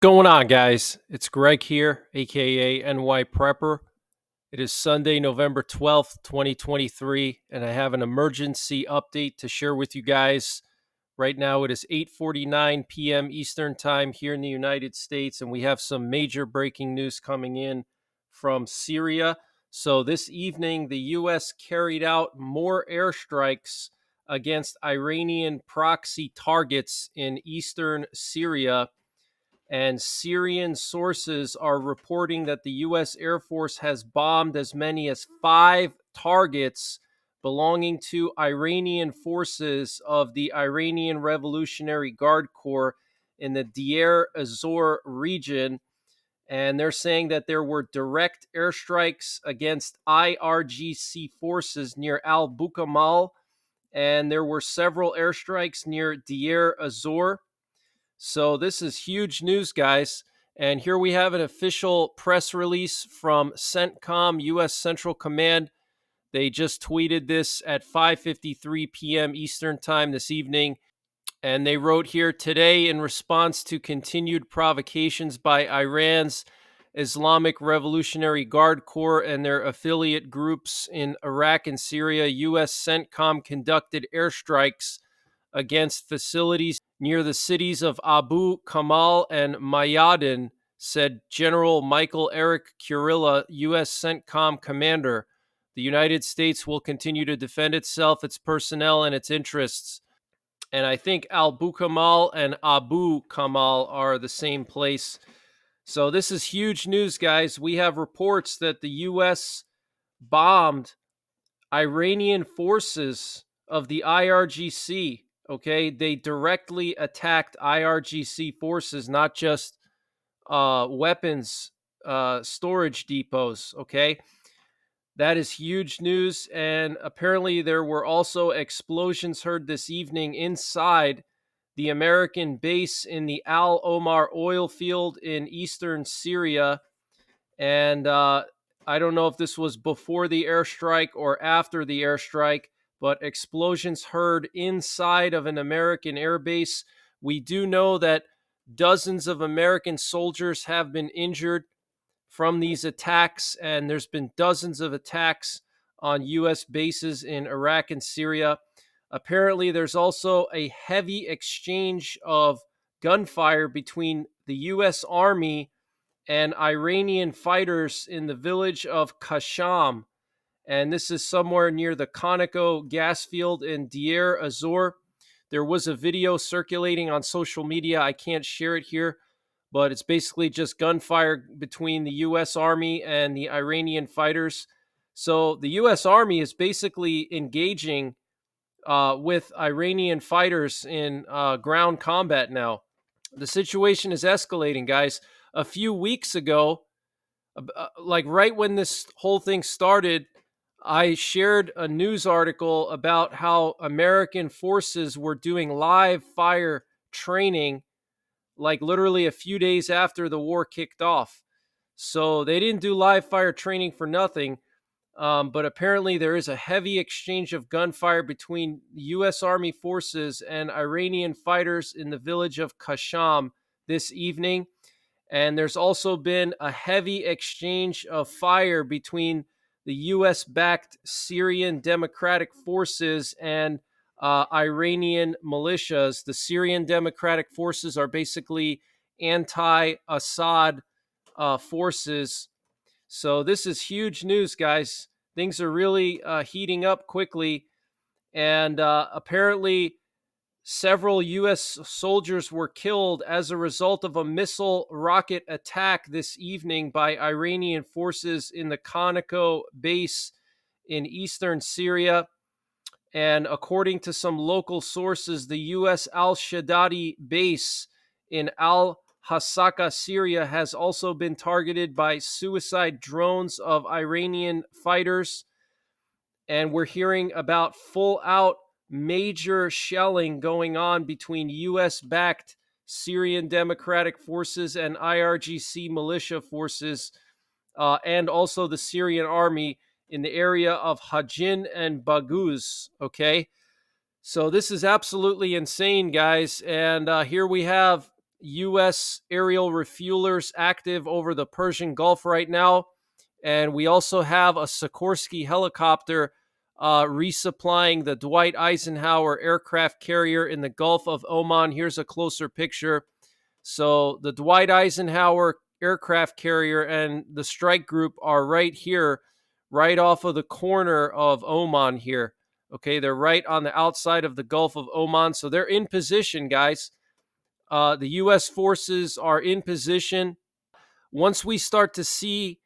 going on, guys? It's Greg here, aka NYPrepper. It is Sunday, November 12th, 2023, and I have an emergency update to share with you guys. Right now, it is 8:49 p.m. Eastern Time here in the United States, and we have some major breaking news coming in from Syria. So, this evening, the U.S. carried out more airstrikes against Iranian proxy targets in eastern Syria, and Syrian sources are reporting that the U.S. Air Force has bombed as many as 5 targets belonging to Iranian forces of the Iranian Revolutionary Guard Corps in the Deir ez-Zor region. And they're saying that there were direct airstrikes against IRGC forces near Al Bukamal, and there were several airstrikes near Deir ez-Zor. So this is huge news, guys. And here we have an official press release from CENTCOM, U.S. Central Command. They just tweeted this at 5:53 p.m. Eastern Time this evening. And they wrote here, today, in response to continued provocations by Iran's Islamic Revolutionary Guard Corps and their affiliate groups in Iraq and Syria, U.S. CENTCOM conducted airstrikes against facilities near the cities of Abu Kamal and Mayadin, said General Michael Eric Kurilla, U.S. CENTCOM commander. The United States will continue to defend itself, its personnel, and its interests. And I think Al Bukamal and Abu Kamal are the same place. So this is huge news, guys. We have reports that the U.S. bombed Iranian forces of the IRGC. Okay, they directly attacked IRGC forces, not just weapons storage depots. Okay, that is huge news. And apparently, there were also explosions heard this evening inside the American base in the Al Omar oil field in eastern Syria. And I don't know if this was before the airstrike or after the airstrike, but explosions heard inside of an American airbase. We do know that dozens of American soldiers have been injured from these attacks, and there's been dozens of attacks on U.S. bases in Iraq and Syria. Apparently, there's also a heavy exchange of gunfire between the U.S. Army and Iranian fighters in the village of Kasham. And this is somewhere near the Conoco gas field in Deir ez-Zor. There was a video circulating on social media. I can't share it here, but it's basically just gunfire between the U.S. Army and the Iranian fighters. So the U.S. Army is basically engaging with Iranian fighters in ground combat now. The situation is escalating, guys. A few weeks ago, like right when this whole thing started, I shared a news article about how American forces were doing live fire training, like literally a few days after the war kicked off. So they didn't do live fire training for nothing. But apparently, there is a heavy exchange of gunfire between U.S. Army forces and Iranian fighters in the village of Kasham this evening. And there's also been a heavy exchange of fire between the U.S. backed Syrian Democratic Forces and Iranian militias. The Syrian Democratic Forces are basically anti Assad forces. So this is huge news, guys. Things are really heating up quickly. And apparently, several U.S. soldiers were killed as a result of a missile rocket attack this evening by Iranian forces in the Conoco base in eastern Syria. And according to some local sources, the U.S. al-Shadadi base in al-Hasaka, Syria, has also been targeted by suicide drones of Iranian fighters. And we're hearing about full-out major shelling going on between U.S.-backed Syrian Democratic Forces and IRGC militia forces, and also the Syrian army in the area of Hajin and Baguz. Okay, so this is absolutely insane, guys. And here we have U.S. aerial refuelers active over the Persian Gulf right now. And we also have a Sikorsky helicopter resupplying the Dwight Eisenhower aircraft carrier in the Gulf of Oman. Here's a closer picture. So the Dwight Eisenhower aircraft carrier and the strike group are right here, right off of the corner of Oman here. Okay, they're right on the outside of the Gulf of Oman. So they're in position, guys. The U.S. forces are in position. Once we start to see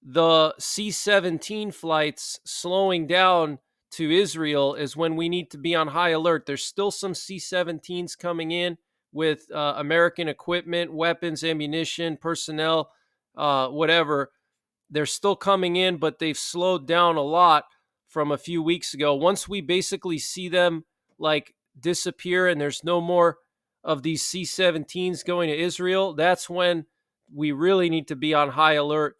the C-17 flights slowing down to Israel is when we need to be on high alert. There's still some C-17s coming in with American equipment, weapons, ammunition, personnel, whatever. They're still coming in, but they've slowed down a lot from a few weeks ago. Once we basically see them like disappear and there's no more of these C-17s going to Israel, that's when we really need to be on high alert,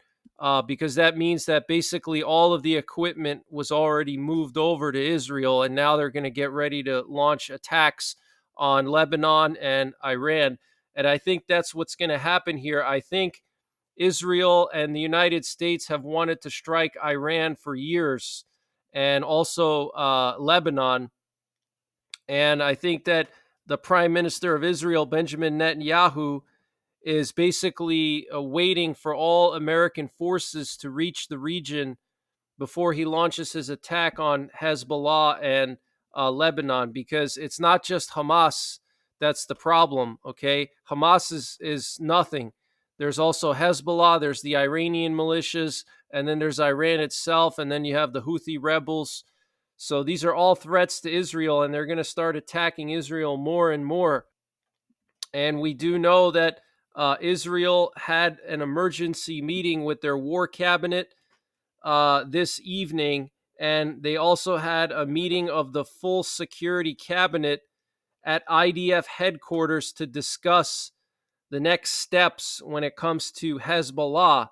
because that means that basically all of the equipment was already moved over to Israel, and now they're going to get ready to launch attacks on Lebanon and Iran. And I think that's what's going to happen here. I think Israel and the United States have wanted to strike Iran for years, and also Lebanon. And I think that the Prime Minister of Israel, Benjamin Netanyahu, is basically waiting for all American forces to reach the region before he launches his attack on Hezbollah and Lebanon, because it's not just Hamas that's the problem. Okay, Hamas is nothing. There's also Hezbollah. There's the Iranian militias, and then there's Iran itself, and then you have the Houthi rebels. So these are all threats to Israel, and they're going to start attacking Israel more and more. And we do know that Israel had an emergency meeting with their war cabinet this evening, and they also had a meeting of the full security cabinet at IDF headquarters to discuss the next steps when it comes to Hezbollah.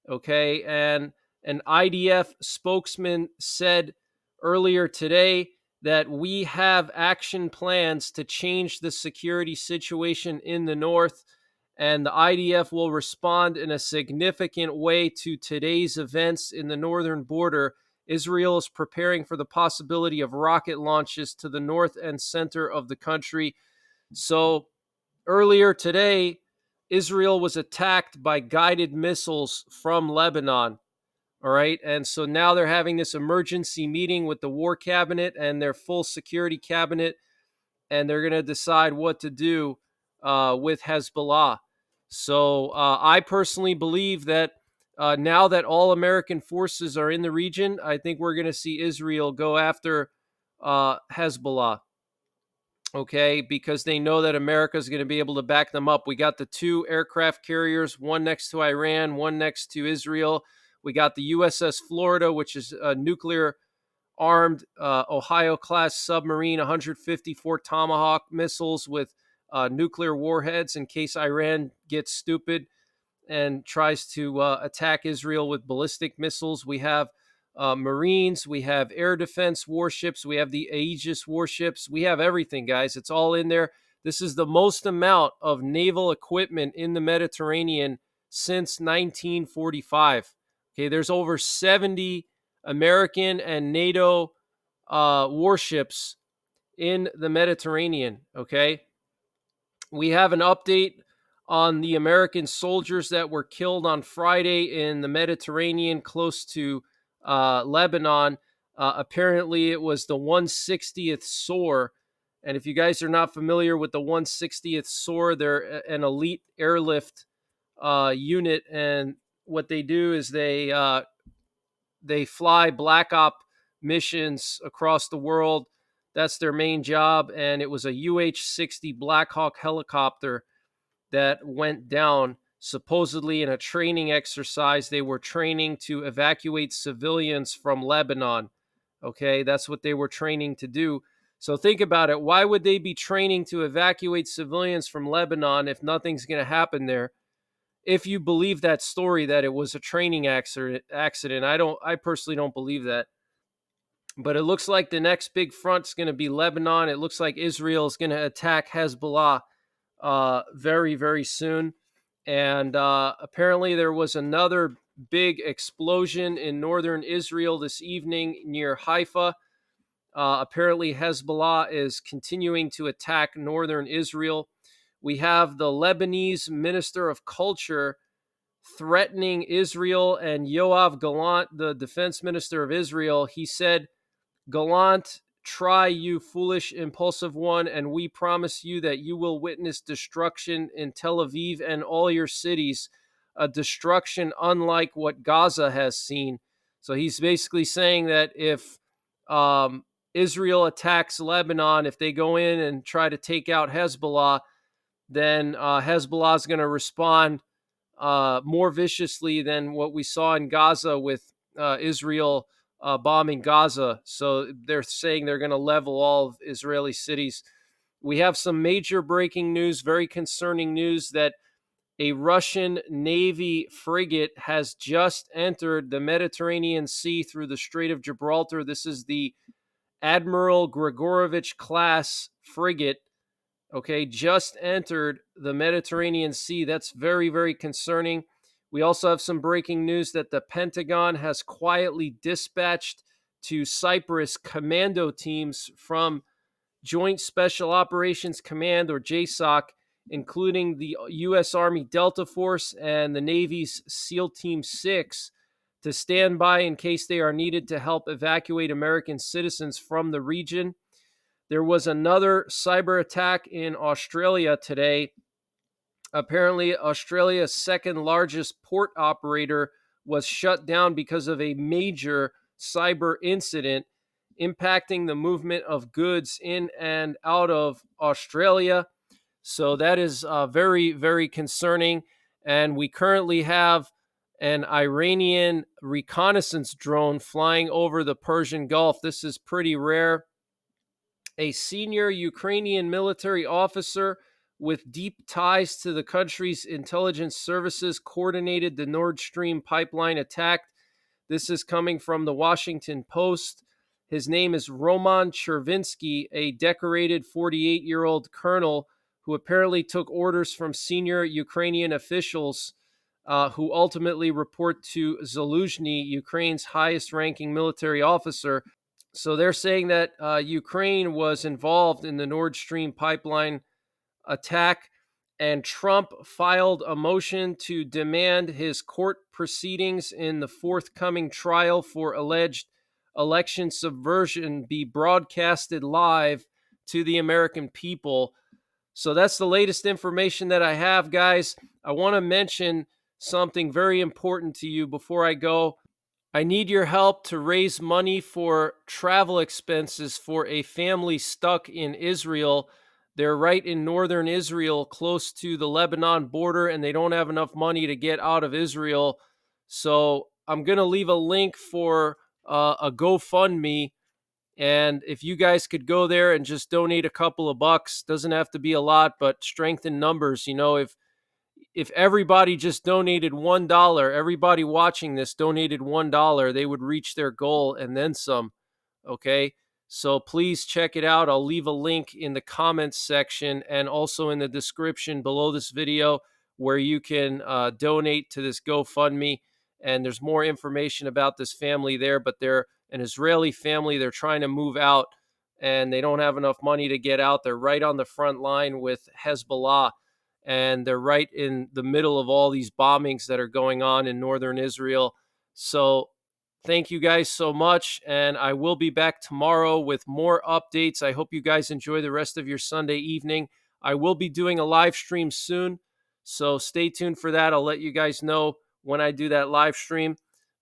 Okay, and an IDF spokesman said earlier today that we have action plans to change the security situation in the north, and the IDF will respond in a significant way to today's events in the northern border. Israel is preparing for the possibility of rocket launches to the north and center of the country. So earlier today, Israel was attacked by guided missiles from Lebanon. All right. And so now they're having this emergency meeting with the war cabinet and their full security cabinet, and they're going to decide what to do with Hezbollah. So I personally believe that now that all American forces are in the region, I think we're going to see Israel go after Hezbollah. Okay, because they know that America is going to be able to back them up. We got the two aircraft carriers, one next to Iran, one next to Israel. We got the USS Florida, which is a nuclear armed Ohio class submarine, 154 Tomahawk missiles with nuclear warheads in case Iran gets stupid and tries to attack Israel with ballistic missiles. We have Marines, we have air defense warships, we have the Aegis warships, we have everything, guys. It's all in there. This is the most amount of naval equipment in the Mediterranean since 1945. Okay, there's over 70 American and NATO warships in the Mediterranean. Okay, we have an update on the American soldiers that were killed on Friday in the Mediterranean close to Lebanon. Apparently, it was the 160th SOAR. And if you guys are not familiar with the 160th SOAR, they're an elite airlift unit. And what they do is they fly black op missions across the world. That's their main job. And it was a UH-60 Black Hawk helicopter that went down, supposedly in a training exercise. They were training to evacuate civilians from Lebanon. Okay, that's what they were training to do. So think about it. Why would they be training to evacuate civilians from Lebanon if nothing's going to happen there? If you believe that story that it was a training accident, I personally don't believe that. But it looks like the next big front is going to be Lebanon. It looks like Israel is going to attack Hezbollah very, very soon. And apparently, there was another big explosion in northern Israel this evening near Haifa. Apparently, Hezbollah is continuing to attack northern Israel. We have the Lebanese Minister of Culture threatening Israel, and Yoav Gallant, the defense minister of Israel, he said, "Gallant, try, you foolish, impulsive one, and we promise you that you will witness destruction in Tel Aviv and all your cities, a destruction unlike what Gaza has seen." So he's basically saying that if Israel attacks Lebanon, if they go in and try to take out Hezbollah, then Hezbollah is going to respond more viciously than what we saw in Gaza with Israel bombing Gaza. So they're saying they're going to level all of Israeli cities. We have some major breaking news, very concerning news, that a Russian Navy frigate has just entered the Mediterranean Sea through the Strait of Gibraltar. This is the Admiral Grigorovich class frigate. Okay, just entered the Mediterranean Sea. That's very, very concerning. We also have some breaking news that the Pentagon has quietly dispatched to Cyprus commando teams from Joint Special Operations Command, or JSOC, including the U.S. Army Delta Force and the Navy's SEAL Team 6, to stand by in case they are needed to help evacuate American citizens from the region. There was another cyber attack in Australia today. Apparently, Australia's second largest port operator was shut down because of a major cyber incident impacting the movement of goods in and out of Australia. So that is very, very concerning. And we currently have an Iranian reconnaissance drone flying over the Persian Gulf. This is pretty rare. A senior Ukrainian military officer with deep ties to the country's intelligence services coordinated the Nord Stream pipeline attack. This is coming from the Washington Post. His name is Roman Chervinsky, a decorated 48-year-old colonel who apparently took orders from senior Ukrainian officials who ultimately report to Zaluzhny, Ukraine's highest-ranking military officer. So they're saying that Ukraine was involved in the Nord Stream pipeline attack, and Trump filed a motion to demand his court proceedings in the forthcoming trial for alleged election subversion be broadcasted live to the American people. So that's the latest information that I have, guys. I want to mention something very important to you before I go. I need your help to raise money for travel expenses for a family stuck in Israel. They're right in northern Israel, close to the Lebanon border, and they don't have enough money to get out of Israel. So I'm going to leave a link for a GoFundMe. And if you guys could go there and just donate a couple of bucks, doesn't have to be a lot, but strengthen numbers. You know, if everybody just donated $1, everybody watching this donated $1, they would reach their goal and then some. Okay. So please check it out. I'll leave a link in the comments section and also in the description below this video where you can donate to this GoFundMe. And there's more information about this family there, but they're an Israeli family. They're trying to move out and they don't have enough money to get out. They're right on the front line with Hezbollah, and they're right in the middle of all these bombings that are going on in northern Israel. So thank you guys so much, and I will be back tomorrow with more updates. I hope you guys enjoy the rest of your Sunday evening. I will be doing a live stream soon, so stay tuned for that. I'll let you guys know when I do that live stream.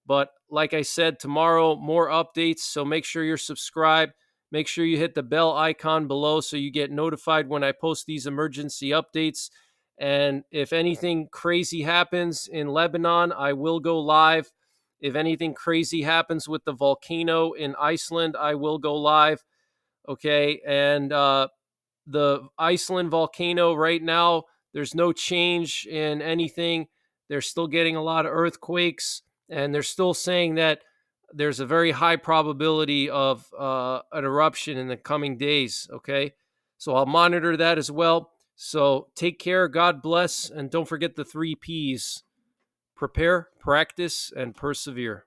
But like I said, tomorrow, more updates, so make sure you're subscribed. Make sure you hit the bell icon below so you get notified when I post these emergency updates. And if anything crazy happens in Lebanon, I will go live. If anything crazy happens with the volcano in Iceland, I will go live. Okay. And the Iceland volcano right now, there's no change in anything. They're still getting a lot of earthquakes, and they're still saying that there's a very high probability of an eruption in the coming days. Okay. So I'll monitor that as well. So take care, God bless, and don't forget the 3 Ps: prepare, practice, and persevere.